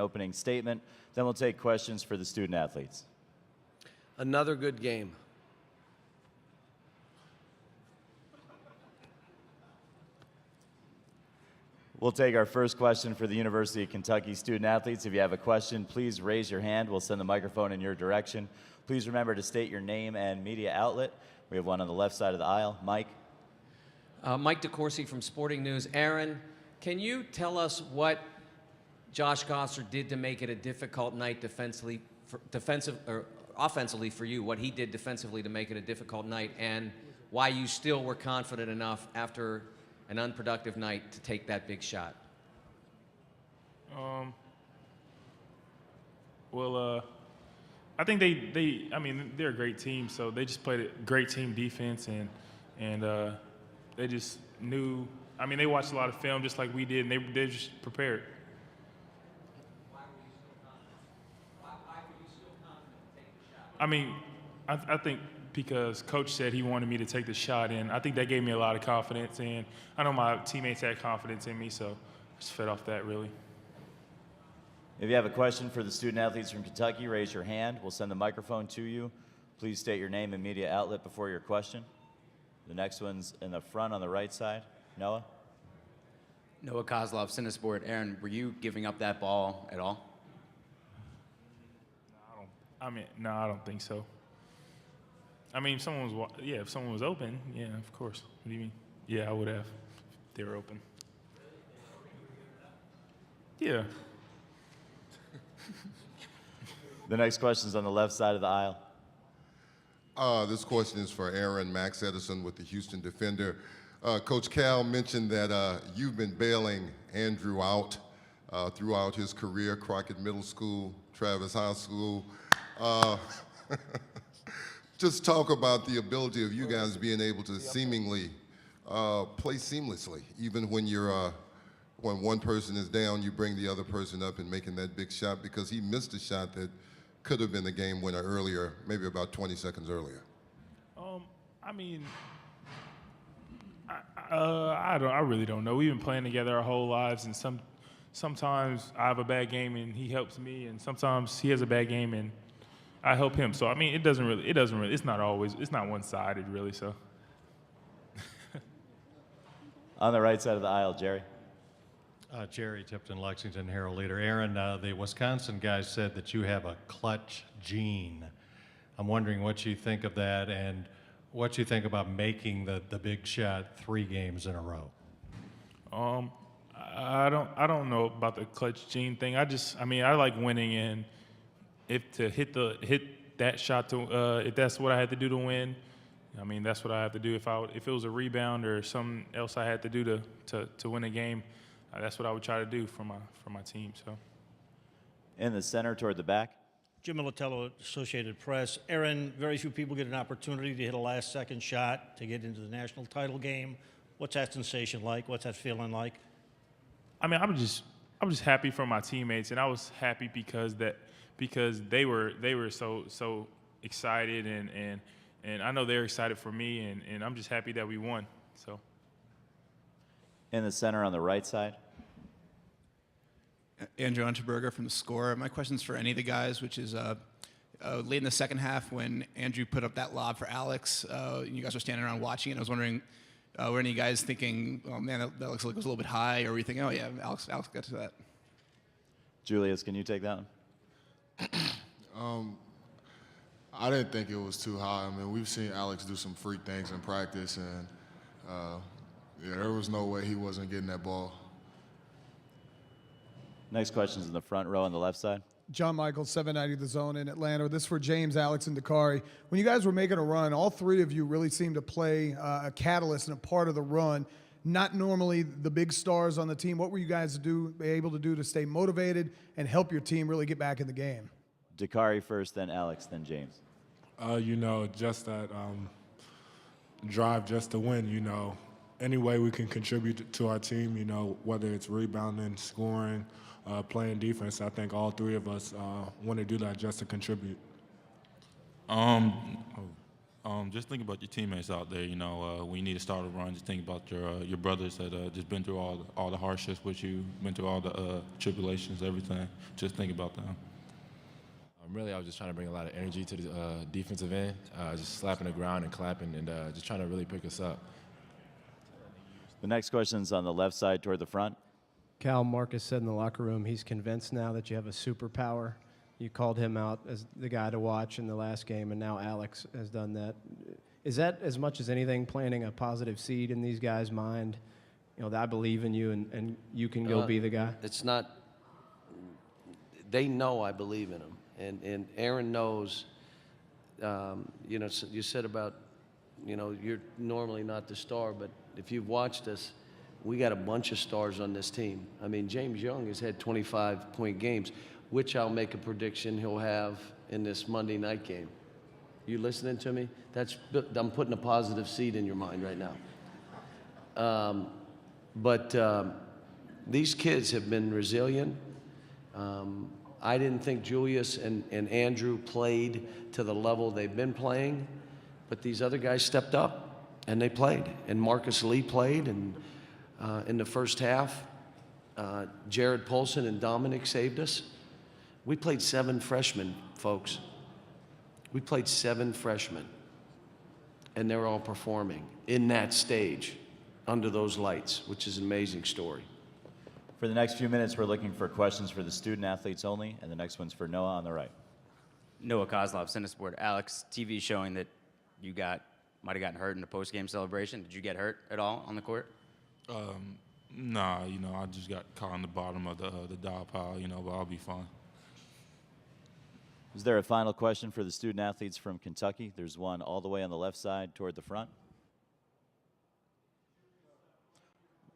opening statement. Then we'll take questions for the student athletes. Another good game. We'll take our first question for the University of Kentucky student athletes. If you have a question, please raise your hand. We'll send the microphone in your direction. Please remember to state your name and media outlet. We have one on the left side of the aisle. Mike. Mike DeCourcy from Sporting News. Aaron, can you tell us what Josh Gosser did to make it a difficult night offensively for you, what he did defensively to make it a difficult night, and why you still were confident enough after an unproductive night to take that big shot? I think they're a great team, so they just played a great team defense, and they just knew. I mean, they watched a lot of film just like we did, and they just prepared. Why were you still confident? Why were you still confident to take the shot? I mean, I think because Coach said he wanted me to take the shot, and I think that gave me a lot of confidence, and I know my teammates had confidence in me, so I just fed off that, really. If you have a question for the student athletes from Kentucky, raise your hand. We'll send the microphone to you. Please state your name and media outlet before your question. The next one's in the front on the right side. Noah? Noah Kozlov, Cinesport. Aaron, were you giving up that ball at all? No, I don't think so. I mean, if someone was open, yeah, of course. What do you mean? Yeah, I would have. If they were open. Yeah. The next question is on the left side of the aisle. This question is for Aaron. Max Edison with the Houston Defender. Coach Cal mentioned that you've been bailing Andrew out throughout his career, Crockett Middle School, Travis High School. Just talk about the ability of you guys being able to seemingly play seamlessly, even when when one person is down, you bring the other person up and making that big shot, because he missed a shot that could have been the game winner earlier, maybe about 20 seconds earlier. I really don't know. We've been playing together our whole lives, and sometimes I have a bad game and he helps me, and sometimes he has a bad game and I help him. So I mean, it's not one-sided really. So. On the right side of the aisle, Jerry. Jerry Tipton, Lexington Herald Leader. Aaron, the Wisconsin guys said that you have a clutch gene. I'm wondering what you think of that and what you think about making the big shot 3 games in a row. I don't know about the clutch gene thing. I like winning, and if to hit that shot if that's what I had to do to win, I mean that's what I have to do. If it was a rebound or something else I had to do to win a game, that's what I would try to do for my team. So. In the center toward the back. Jim Militello, Associated Press. Aaron, very few people get an opportunity to hit a last-second shot to get into the national title game. What's that sensation like? What's that feeling like? I mean, I'm just happy for my teammates, and I was happy because they were so excited, and I know they're excited for me, and I'm just happy that we won. So. In the center on the right side. Andrew Unterberger from The Score. My question's for any of the guys, which is late in the second half when Andrew put up that lob for Alex. You guys were standing around watching it. I was wondering, were any guys thinking, oh man, that looks like it was a little bit high, or were you thinking, oh yeah, Alex got to that? Julius, can you take that one? I didn't think it was too high. I mean, we've seen Alex do some freak things in practice, and there was no way he wasn't getting that ball. Next question is in the front row on the left side. John Michaels, 790 The Zone in Atlanta. This is for James, Alex, and Dakari. When you guys were making a run, all 3 of you really seemed to play a catalyst and a part of the run. Not normally the big stars on the team. What were you guys able to do to stay motivated and help your team really get back in the game? Dakari first, then Alex, then James. Just that drive just to win, Any way we can contribute to our team, whether it's rebounding, scoring, playing defense. I think all 3 of us want to do that just to contribute. Just think about your teammates out there. You know, when you need to start a run, just think about your brothers that just been through all the hardships with you, been through all the tribulations, everything. Just think about them. Really, I was just trying to bring a lot of energy to the defensive end, just slapping the ground and clapping, and just trying to really pick us up. The next question's on the left side toward the front. Cal, Marcus said in the locker room he's convinced now that you have a superpower. You called him out as the guy to watch in the last game, and now Alex has done that. Is that, as much as anything, planting a positive seed in these guys' mind? You know, that I believe in you, and you can go be the guy? It's not – they know I believe in them. And Aaron knows, you know, you said about, you know, you're normally not the star, but if you've watched us, we got a bunch of stars on this team. I mean, James Young has had 25-point games, which I'll make a prediction he'll have in this Monday night game. You listening to me? I'm putting a positive seed in your mind right now. But these kids have been resilient. I didn't think Julius and Andrew played to the level they've been playing, but these other guys stepped up and they played. And Marcus Lee played, and in the first half, Jared Polson and Dominic saved us. We played 7 freshmen, folks. We played 7 freshmen, and they're all performing in that stage under those lights, which is an amazing story. For the next few minutes, we're looking for questions for the student athletes only, and the next one's for Noah on the right. Noah Kozlov, Cinesport. Alex, TV showing that you might have gotten hurt in the post-game celebration. Did you get hurt at all on the court? Nah, you know, I just got caught on the bottom of the dog pile, you know, but I'll be fine. Is there a final question for the student athletes from Kentucky? There's one all the way on the left side toward the front.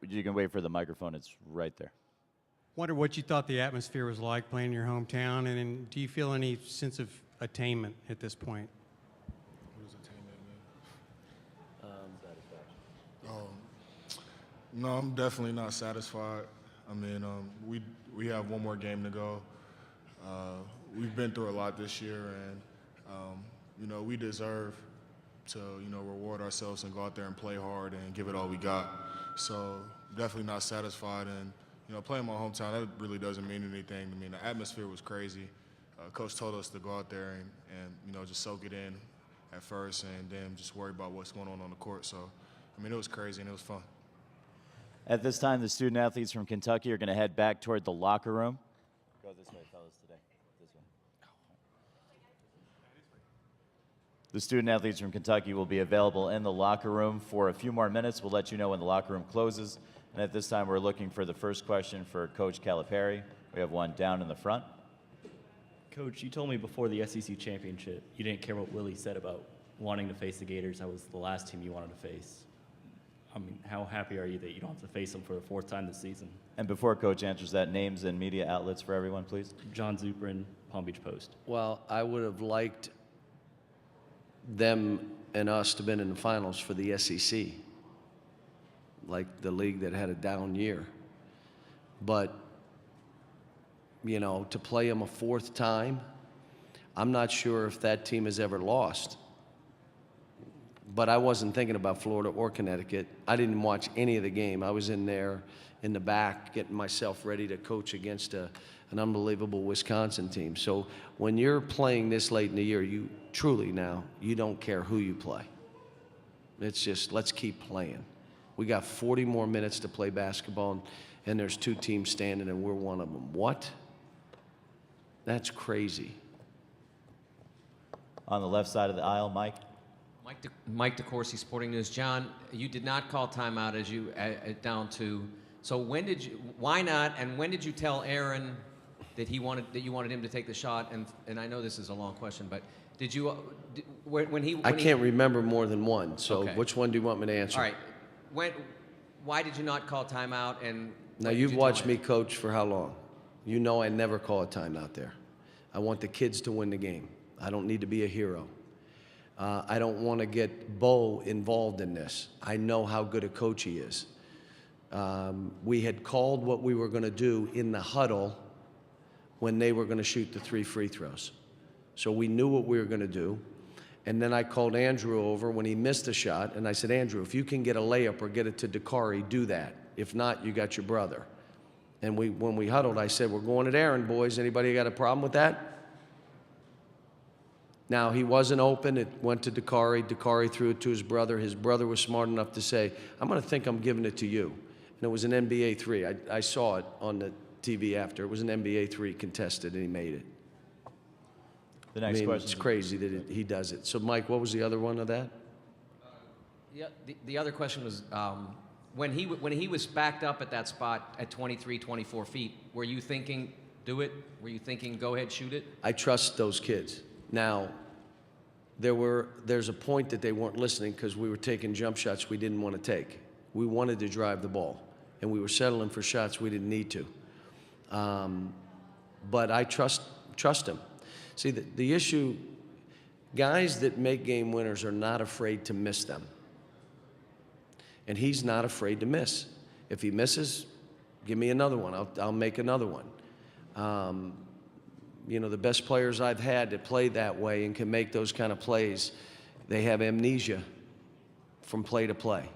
You can wait for the microphone. It's right there. Wonder what you thought the atmosphere was like playing in your hometown, and then do you feel any sense of attainment at this point? What does attainment mean? No, I'm definitely not satisfied. I mean, we have one more game to go. We've been through a lot this year, and you know, we deserve to, you know, reward ourselves and go out there and play hard and give it all we got. So definitely not satisfied, and you know, playing my hometown, that really doesn't mean anything to me. The atmosphere was crazy. Coach told us to go out there and you know, just soak it in at first, and then just worry about what's going on the court. So I mean, it was crazy and it was fun. At this time, the student athletes from Kentucky are going to head back toward the locker room. Go this way, fellas, today. This way. The student athletes from Kentucky will be available in the locker room for a few more minutes. We'll let you know when the locker room closes. And at this time, we're looking for the first question for Coach Calipari. We have one down in the front. Coach, you told me before the SEC championship you didn't care what Willie said about wanting to face the Gators. That was the last team you wanted to face. I mean, how happy are you that you don't have to face them for the 4th time this season? And before Coach answers that, names and media outlets for everyone, please. John Zuprin, Palm Beach Post. Well, I would have liked them and us to have been in the finals for the SEC, like the league that had a down year. But, you know, to play them a 4th time, I'm not sure if that team has ever lost. But I wasn't thinking about Florida or Connecticut. I didn't watch any of the game. I was in there in the back getting myself ready to coach against an unbelievable Wisconsin team. So when you're playing this late in the year, you truly now, you don't care who you play. It's just, let's keep playing. We got 40 more minutes to play basketball, and there's 2 teams standing, and we're one of them. What? That's crazy. On the left side of the aisle, Mike. Mike DeCourcy, Sporting News. John, you did not call timeout as you down to. So why not? And when did you tell Aaron that you wanted him to take the shot? And I know this is a long question, but did you I can't remember more than one. So Okay. which one do you want me to answer? All right. Why did you not call timeout? And Now you've watched me coach for how long? You know I never call a timeout there. I want the kids to win the game. I don't need to be a hero. I don't want to get Bo involved in this. I know how good a coach he is. We had called what we were going to do in the huddle when they were going to shoot the 3 free throws. So we knew what we were going to do. And then I called Andrew over when he missed a shot, and I said, Andrew, if you can get a layup or get it to Dakari, do that. If not, you got your brother. And when we huddled, I said, we're going at Aaron, boys. Anybody got a problem with that? Now, he wasn't open. It went to Dakari. Dakari threw it to his brother. His brother was smart enough to say, I'm going to think I'm giving it to you. And it was an NBA three. I saw it on the TV after. It was an NBA three contested, and he made it. The next question. It's crazy that he does it. So, Mike, what was the other one of that? Yeah, the other question was, when he was backed up at that spot at 23, 24 feet, were you thinking, do it? Were you thinking, go ahead, shoot it? I trust those kids. Now, there's a point that they weren't listening because we were taking jump shots we didn't want to take. We wanted to drive the ball, and we were settling for shots we didn't need to. But I trust him. See, the issue, guys that make game winners are not afraid to miss them. And he's not afraid to miss. If he misses, give me another one. I'll make another one. You know, the best players I've had that play that way and can make those kind of plays, they have amnesia from play to play.